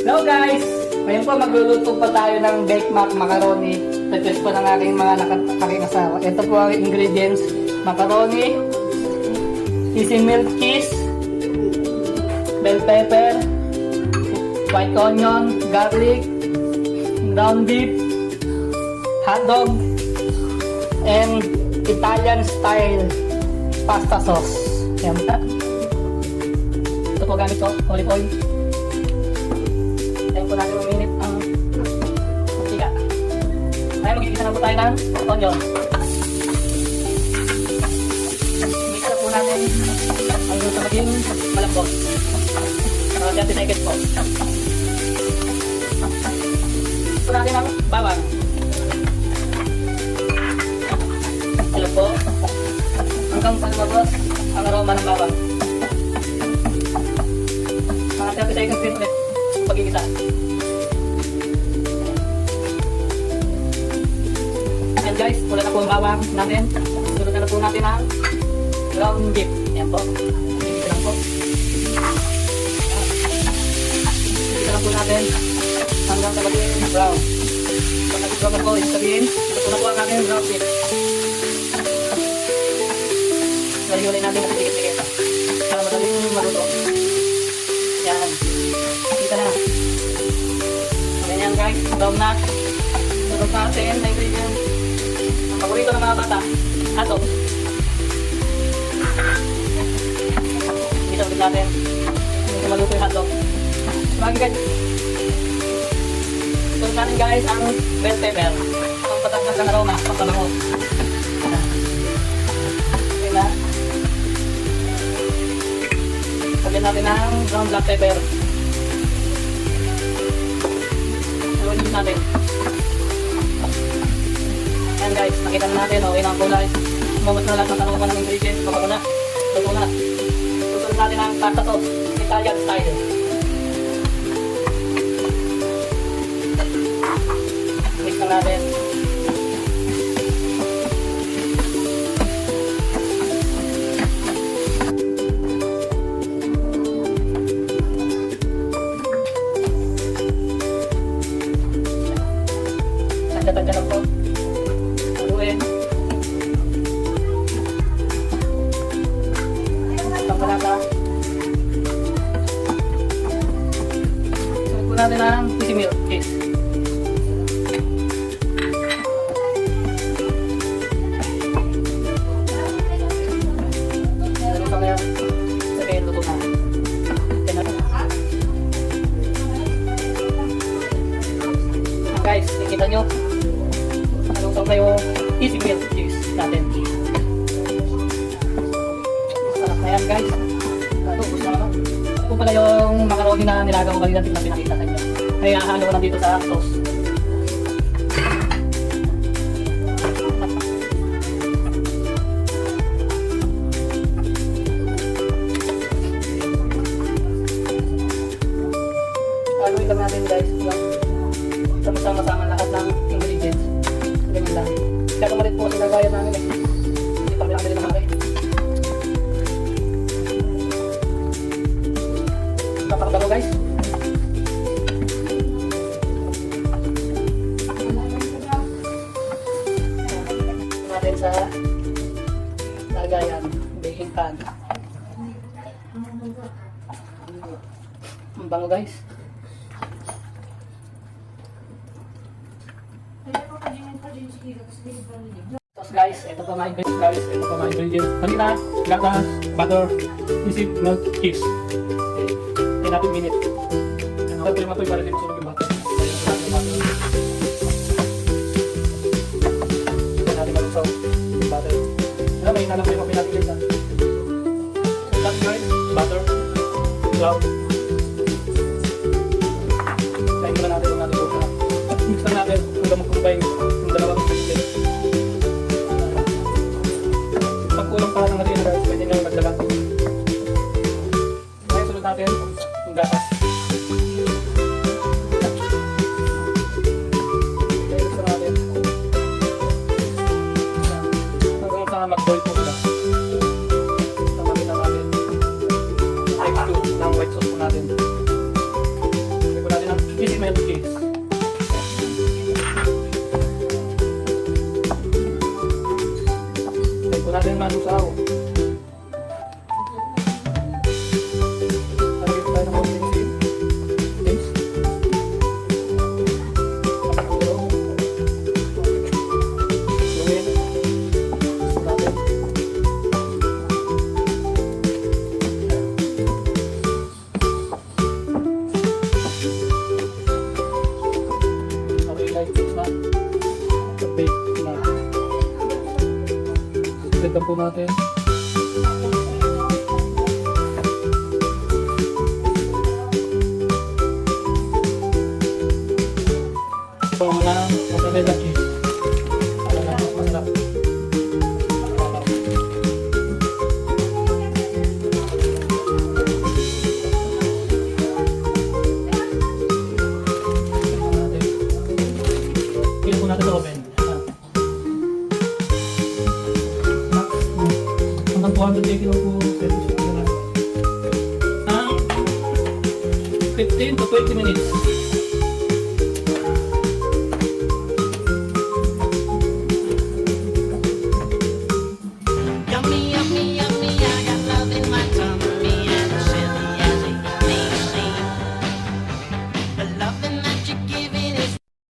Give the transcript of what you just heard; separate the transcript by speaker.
Speaker 1: Hello guys! Ngayon po magluluto pa tayo ng baked macaroni. Request po ng aking mga aking asawa. Ito po ang ingredients. Macaroni, easy milk cheese, bell pepper, white onion, garlic, ground beef, hot dog, and Italian style pasta sauce. Yan po. Ito po gamit ko, olive oil. Ayan po natin uminit ang mantika. Ayan, magigisa na po tayo ng onion. Mix na po natin hanggang sa maging malambot. Diyan tinagit po. Ito natin ang bawang. Alam po, hanggang sa lumabas ang aroma ng bawang. Mga 30 seconds din ulit pag-igisa. Ayan guys, wala na po ang bawang natin. Sunod na po natin ang ground beef. Ayan po. Igisa lang po. Igisa lang po natin hanggang sa maging brown. Pag nag-brown po, sabihin, ito na po ang aking ground beef. Naliwalay natin kasi dikit-dikit para madaling maluto. Yan. Kita na. Ganyan guys. Brown na. Sunod natin na ingredients. Ang paborito ng mga bata. Ato. Kita ulit natin. Hindi maluto yung hotdog. Bagay guys. Sunod natin guys ang bell pepper. Ang patagnas ng aroma. Pampabango. Okay na. Lagyan natin ng ground black pepper. Haluin natin. Ayan guys, nakita na natin, okay na ang kulay. Umabot na lahat ng tanong ng ingredients. Baka na. Luto na. Susunod natin ang pasta sauce. Italian style. Mix na natin. Tanda-tanda lang po. Haluin. Pampalata. Sunod po natin ang easy milk cheese. Lalo pa ngayon. Sabihin, luto na. Yan natin. Guys, nakikita nyo. Ito pa yung easy milk cheese natin. Sarap na yan guys. Ito, gusto naman. Ito pala yung macaroni na nilagaw ko kanina na pinakita sa inyo. Ay, ahalo ko lang dito sa sauce. Haluin lang natin guys. Sama-sama lahat ng ingredients. Ganyan lang. Kaya kumalit po sa gaya namin eh. Hindi pa kami na makakain. Napakagano guys. Natin sa lagayan. Baking pan. Ang bango guys. Tapos guys, ito pa mga ingredients guys. Ito pa mga ingredients. Kanina, gatas, butter, easy milk cheese. Okay. Natin minute. Ano po yung matoy para din sunog yung butter. Ayan natin malusaw yung butter. Ano, may inalang po yung kapin natin guys ha. So that's guys, butter, flour. Kain muna natin yung natin po. Mix na natin hanggang mag-combine yung dalawang ingredients. Pag kulang pa ng harina guys, pwede nyo magdagan. Ngayon sunod natin yung gatas. Kaya gusto natin hanggang sa mag-boil po sila. Nakakita natin type 2 ng white sauce po natin. Lagyan po natin ng buksan po natin. So, wala mozzarella cheese. Wala mas masarap. Kaya po natin sa oven. Max, hanggang 200 kilo po pwede siya ng 15 to 20 minutes.